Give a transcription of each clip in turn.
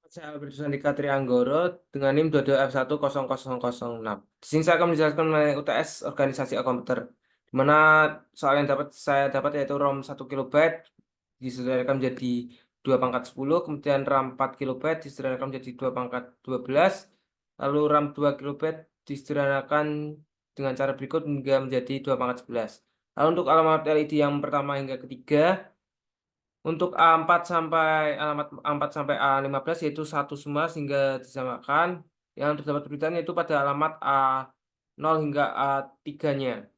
Saya Albertus Andika Trianggoro dengan NIM 22F10006. Di sini saya akan menjelaskan mengenai UTS organisasi komputer, di mana soal yang saya dapat yaitu ROM 1 KB disederhanakan menjadi 2 pangkat 10, kemudian RAM 4 KB disederhanakan menjadi 2 pangkat 12, lalu RAM 2 KB disederhanakan dengan cara berikut hingga menjadi 2 pangkat 11. Lalu untuk alamat LED yang pertama hingga ketiga, untuk alamat A4 sampai A15 yaitu satu semua sehingga disamakan. Yang terdapat perbedaan yaitu pada alamat A0 hingga A3-nya.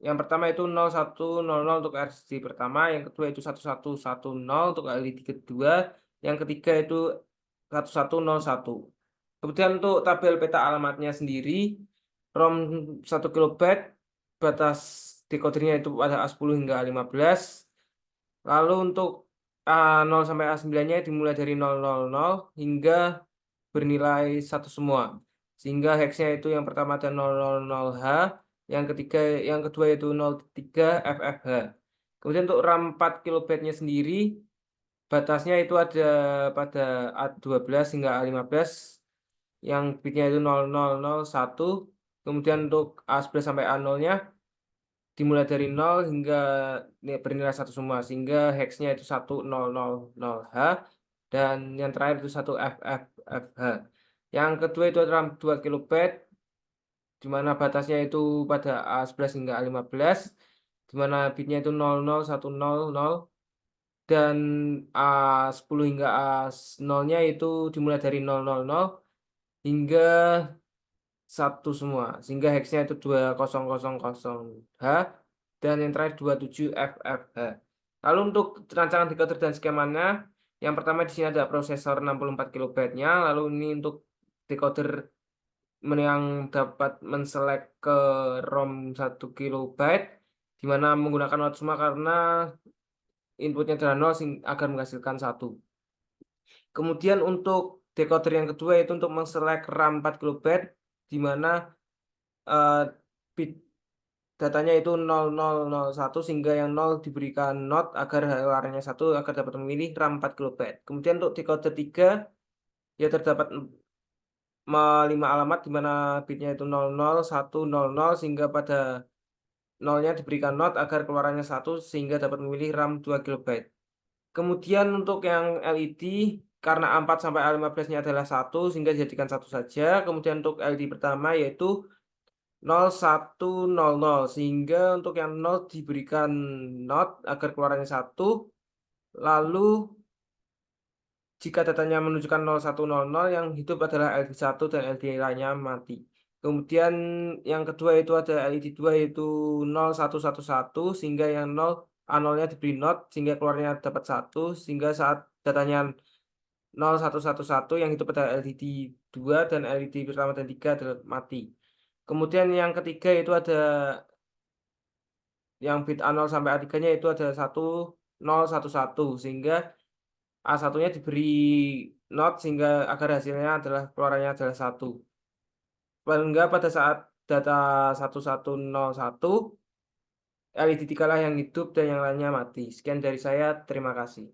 Yang pertama itu 0100 untuk RCD pertama, yang kedua itu 1110 untuk LED kedua, yang ketiga itu 1101. Kemudian untuk tabel peta alamatnya sendiri, ROM 1 KB batas decodernya itu pada A10 hingga A15. Lalu untuk A0 sampai A9-nya dimulai dari 000 hingga bernilai 1 semua. Sehingga heksnya itu yang pertama ada 000H, yang kedua yaitu 03 FFH. Kemudian untuk RAM 4 KB-nya sendiri, batasnya itu ada pada A12 hingga A15, yang bitnya itu 0001. Kemudian untuk A11 sampai A0-nya dimulai dari 0 hingga bernilai 1 semua, sehingga heksnya itu 1000H, dan yang terakhir itu 1FFFH. Yang kedua itu RAM 2 KB, di mana batasnya itu pada A11 hingga A15, di mana bitnya itu 00100, dan A10 hingga A0-nya itu dimulai dari 000 hingga 1 semua, sehingga heksnya itu 2000H, dan yang terakhir 27FFH. Lalu untuk rancangan decoder dan skemanya, yang pertama di sini ada prosesor 64 KB-nya, lalu ini untuk decoder yang dapat menselect ke ROM 1 KB, di mana menggunakan not semua karena inputnya adalah 0 agar menghasilkan 1. Kemudian untuk decoder yang kedua itu untuk menselect RAM 4 KB, di mana bit datanya itu 0001 sehingga yang 0 diberikan not agar warnanya 1 agar dapat memilih RAM 4 KB. Kemudian untuk decoder 3 ya terdapat 5 alamat di mana bitnya itu 00100 sehingga pada 0-nya diberikan not agar keluarannya 1 sehingga dapat memilih RAM 2 KB. Kemudian untuk yang LED, karena A4 sampai A15-nya adalah 1 sehingga dijadikan 1 saja. Kemudian untuk LED pertama yaitu 0100 sehingga untuk yang 0 diberikan not agar keluarannya 1, lalu jika datanya menunjukkan 0100 yang hidup adalah LED 1 dan LED lainnya mati. Kemudian yang kedua itu ada LED 2 yaitu 0111 sehingga yang 0 A0-nya diberi not sehingga keluarnya dapat 1, sehingga saat datanya 0111 yang hidup pada LED 2 dan LED pertama dan 3 adalah mati. Kemudian yang ketiga itu ada yang bit A0 sampai A3-nya itu ada 1011 sehingga A1-nya diberi not sehingga agar hasilnya adalah keluarannya adalah 1. Paling enggak pada saat data 1101 LED 3 lah yang hidup dan yang lainnya mati. Sekian dari saya, terima kasih.